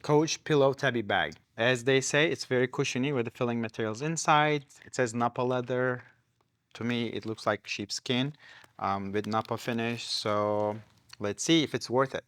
Coach Pillow Tabby bag. As they say, it's very cushiony with the filling materials inside. It says Napa leather. To me, it looks like sheepskin with Napa finish. So let's see if it's worth it.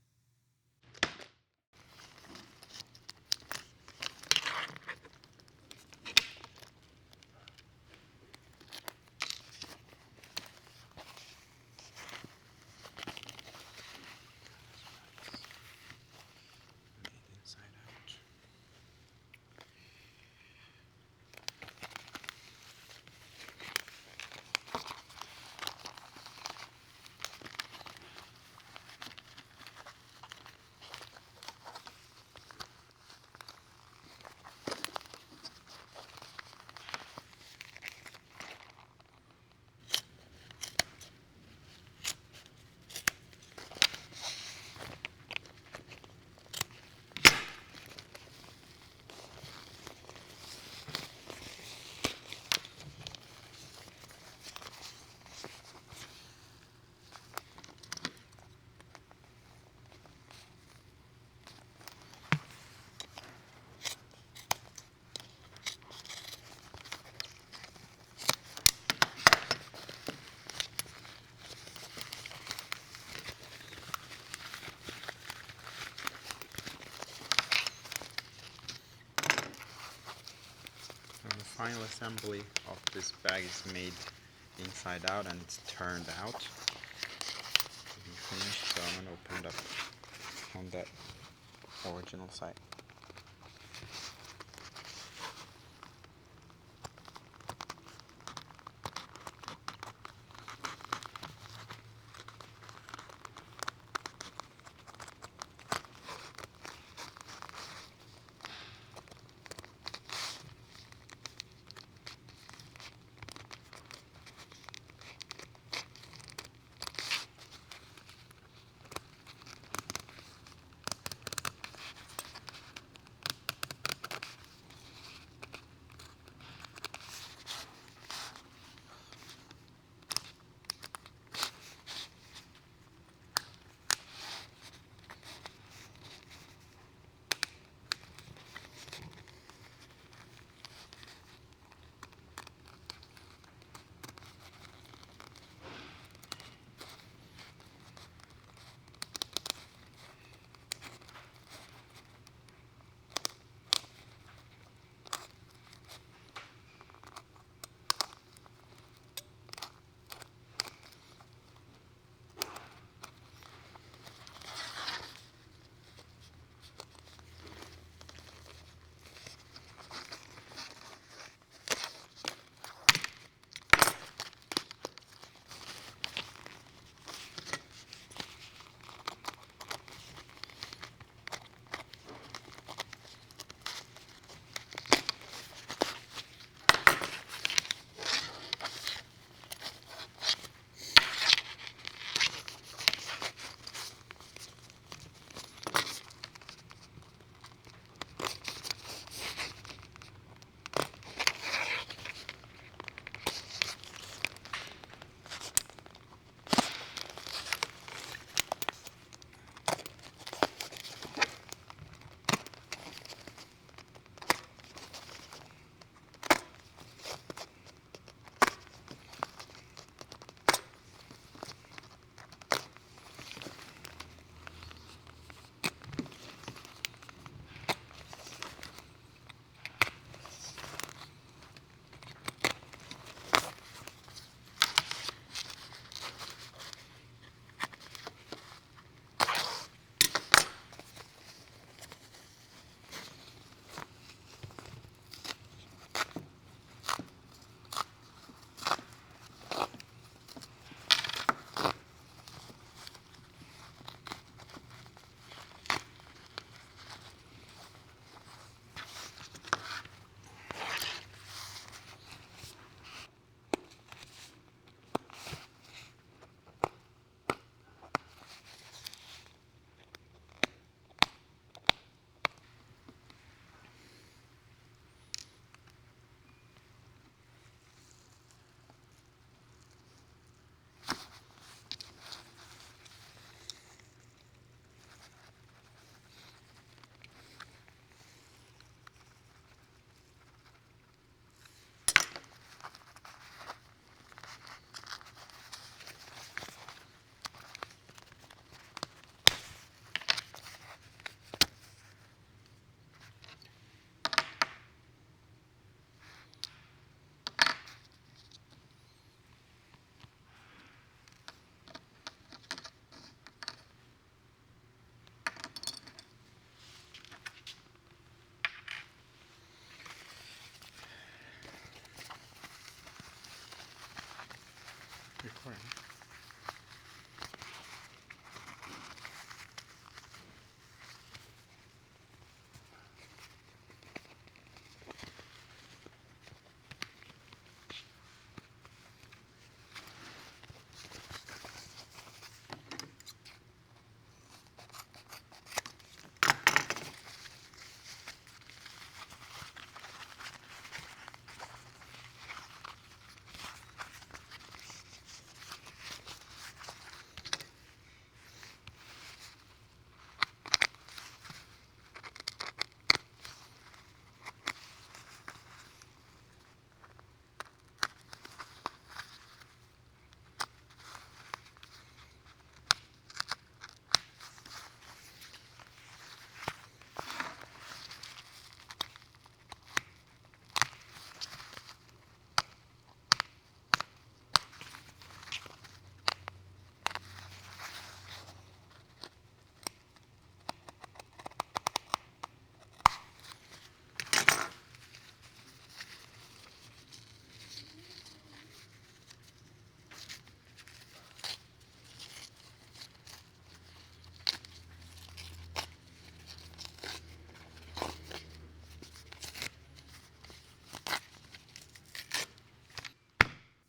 And the final assembly of this bag is made inside out and it's turned out to be finished. So I'm gonna open it up on that original side.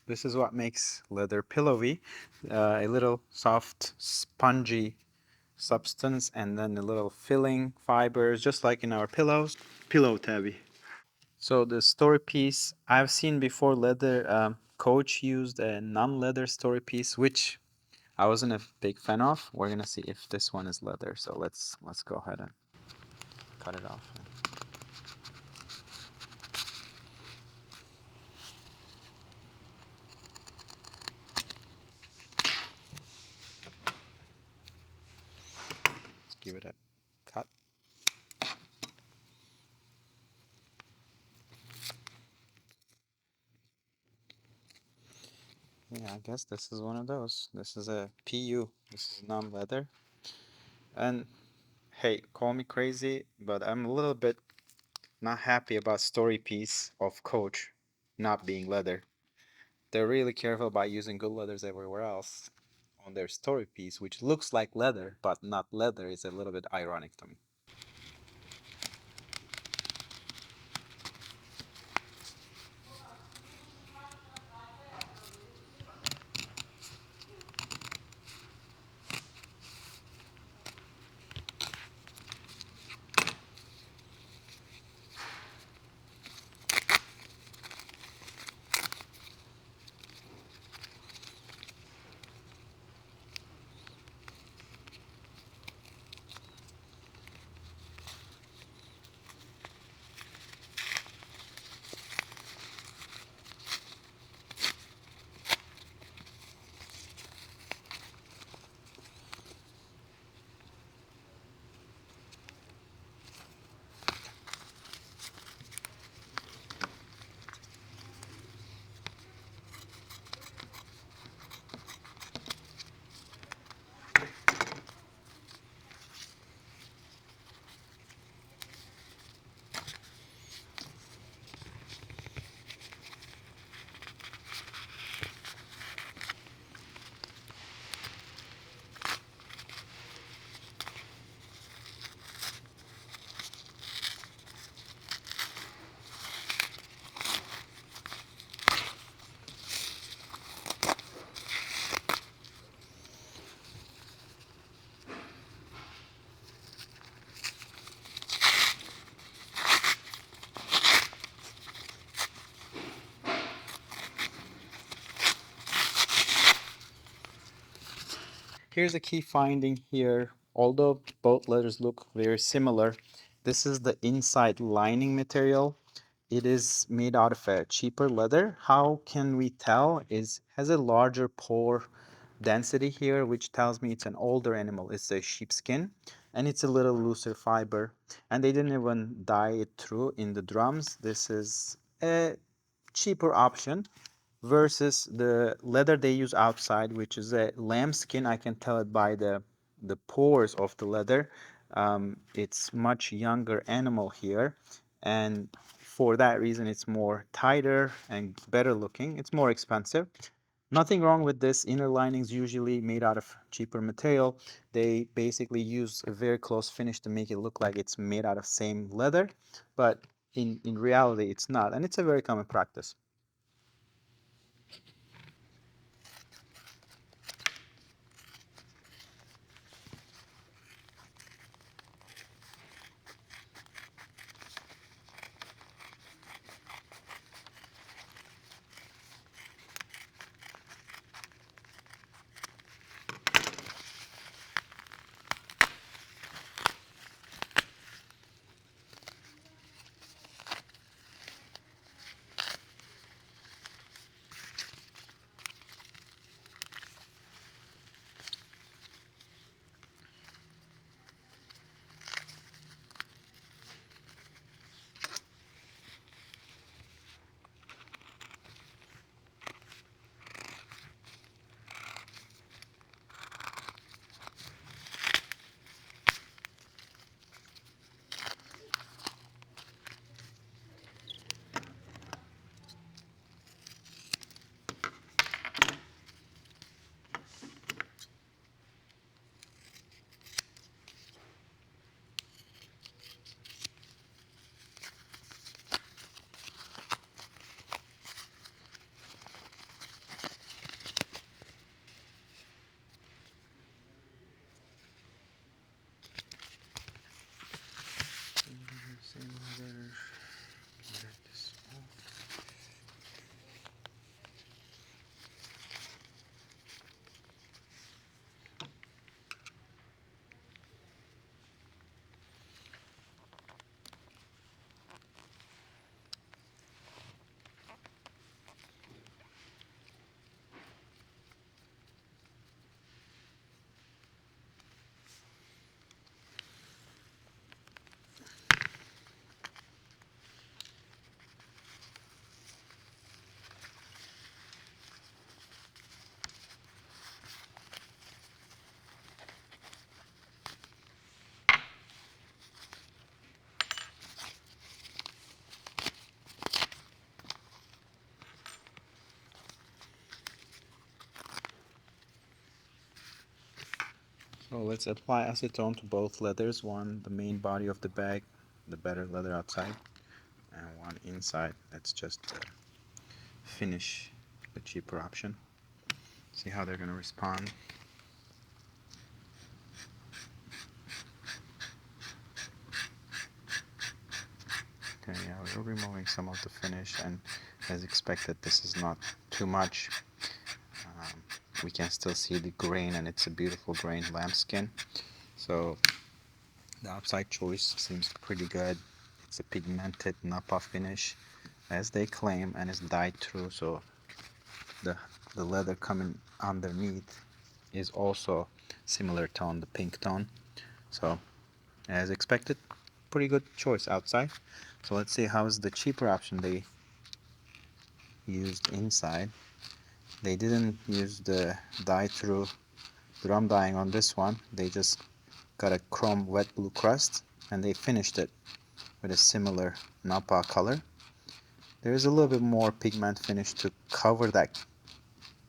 This is what makes leather pillowy. A little soft, spongy substance, and then a little filling fibers, just like in our pillows. Pillow Tabby. So the story piece, I've seen before leather, Coach used a non-leather story piece, which I wasn't a big fan of. We're gonna see if this one is leather. So let's go ahead and cut it off. Let's give it a cut. Yeah, I guess this is one of those. This is a PU. This is non-leather. And hey, call me crazy, but I'm a little bit not happy about story piece of Coach not being leather. They're really careful about using good leathers everywhere else on their story piece, which looks like leather, but not leather, is a little bit ironic to me. Here's a key finding here. Although both leathers look very similar, this is the inside lining material. It is made out of a cheaper leather. How can we tell? Is has a larger pore density here, which tells me it's an older animal. It's a sheepskin, and it's a little looser fiber. And they didn't even dye it through in the drums. This is a cheaper option versus the leather they use outside, which is a lambskin. I can tell it by the pores of the leather. It's much younger animal here, and for that reason, it's more tighter and better looking. It's more expensive. Nothing wrong with this. Inner linings usually made out of cheaper material. They basically use a very close finish to make it look like it's made out of same leather, but in reality, it's not, and it's a very common practice. So let's apply acetone to both leathers, one the main body of the bag, the better leather outside, and one inside that's just the finish, the cheaper option. See how they're going to respond. Okay, yeah, we're removing some of the finish, and as expected, this is not too much. Um, we can still see the grain, and it's a beautiful grain lambskin. So the outside choice seems pretty good. It's a pigmented nappa finish, as they claim, and it's dyed through. So the the leather coming underneath is also similar tone, the pink tone. So as expected, pretty good choice outside. So let's see how's the cheaper option they used inside. They didn't use the dye through drum dyeing on this one. They just got a chrome wet blue crust and they finished it with a similar nappa color. There is a little bit more pigment finish to cover that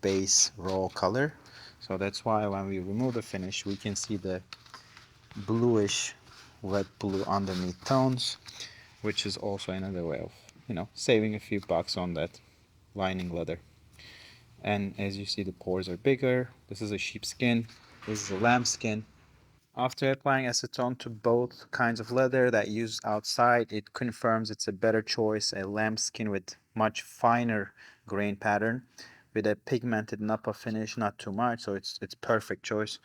base raw color. So that's why when we remove the finish, we can see the bluish wet blue underneath tones, which is also another way of, saving a few bucks on that lining leather. And as you see, the pores are bigger. This is a sheepskin. This is a lambskin. After applying acetone to both kinds of leather that used outside, it confirms it's a better choice, a lambskin with much finer grain pattern, with a pigmented nappa finish, not too much, so it's perfect choice.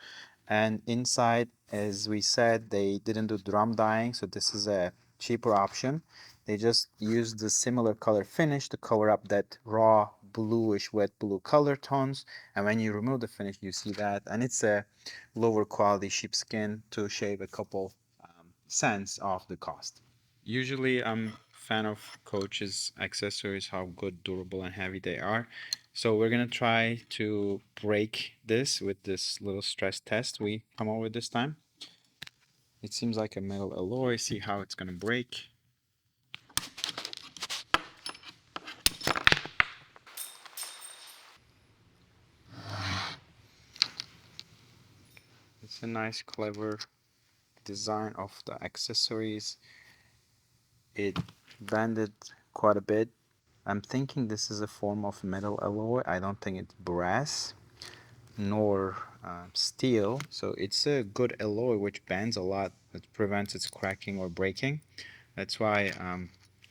And inside, as we said, they didn't do drum dyeing, so this is a cheaper option. They just used the similar color finish to cover up that raw bluish wet blue color tones, and when you remove the finish you see that, and it's a lower quality sheepskin to shave a couple cents off the cost. Usually I'm a fan of Coach's accessories, how good, durable, and heavy they are. So we're gonna try to break this with this little stress test we come up with this time. It seems like a metal alloy. See how it's gonna break. It's a nice, clever design of the accessories. It bended quite a bit. I'm thinking this is a form of metal alloy. I don't think it's brass nor steel. So it's a good alloy which bends a lot. It prevents its cracking or breaking. That's why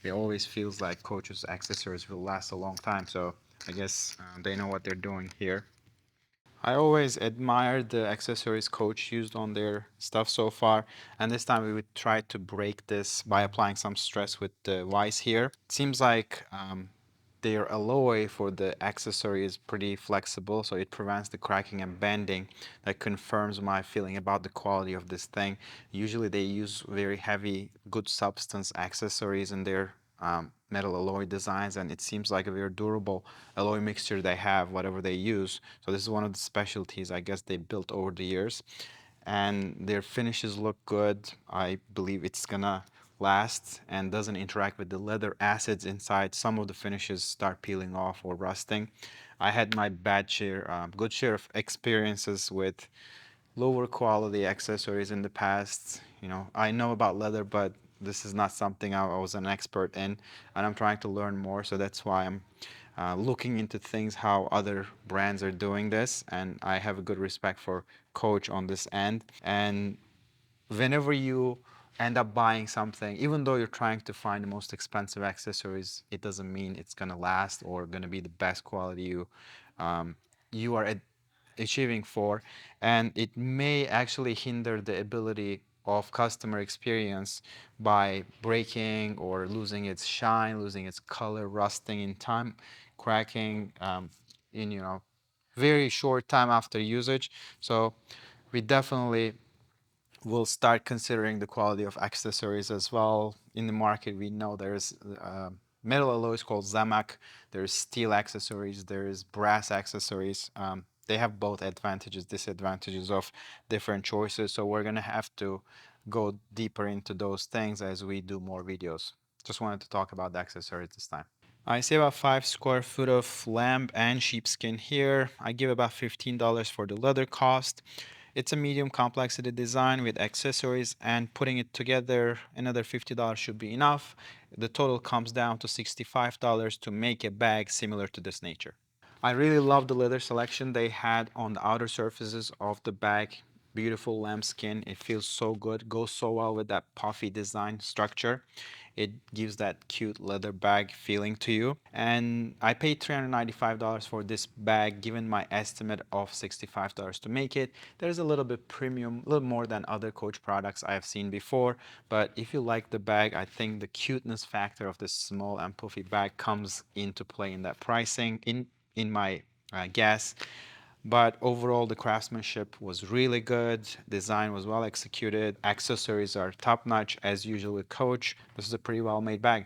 it always feels like Coach's accessories will last a long time. So I guess they know what they're doing here. I always admired the accessories Coach used on their stuff so far, and this time we would try to break this by applying some stress with the vise here. It seems like their alloy for the accessory is pretty flexible, so it prevents the cracking and bending. That confirms my feeling about the quality of this thing. Usually they use very heavy, good substance accessories in their metal alloy designs, and it seems like a very durable alloy mixture they have, whatever they use. So this is one of the specialties I guess they built over the years, and their finishes look good. I believe it's gonna last and doesn't interact with the leather acids inside. Some of the finishes start peeling off or rusting. I had my good share of experiences with lower quality accessories in the past. I know about leather, but this is not something I was an expert in, and I'm trying to learn more. So that's why I'm looking into things how other brands are doing this, and I have a good respect for Coach on this end. And whenever you end up buying something, even though you're trying to find the most expensive accessories, it doesn't mean it's gonna last or gonna be the best quality you are achieving for, and it may actually hinder the ability of customer experience by breaking or losing its shine, losing its color, rusting in time, cracking in very short time after usage. So we definitely we'll start considering the quality of accessories as well. In the market, we know there's metal alloys called Zamak, there's steel accessories, there's brass accessories. They have both advantages, disadvantages of different choices. So we're gonna have to go deeper into those things as we do more videos. Just wanted to talk about the accessories this time. I see about 5 square feet of lamb and sheepskin here. I give about $15 for the leather cost. It's a medium complexity design with accessories, and putting it together, another $50 should be enough. The total comes down to $65 to make a bag similar to this nature. I really love the leather selection they had on the outer surfaces of the bag. Beautiful lambskin. It feels so good. Goes so well with that puffy design structure. It gives that cute leather bag feeling to you. And I paid $395 for this bag, given my estimate of $65 to make it. There's a little bit premium, a little more than other Coach products I have seen before. But if you like the bag, I think the cuteness factor of this small and puffy bag comes into play in that pricing. In my guess. But overall, the craftsmanship was really good. Design was well executed. Accessories are top notch as usual with Coach. This is a pretty well made bag.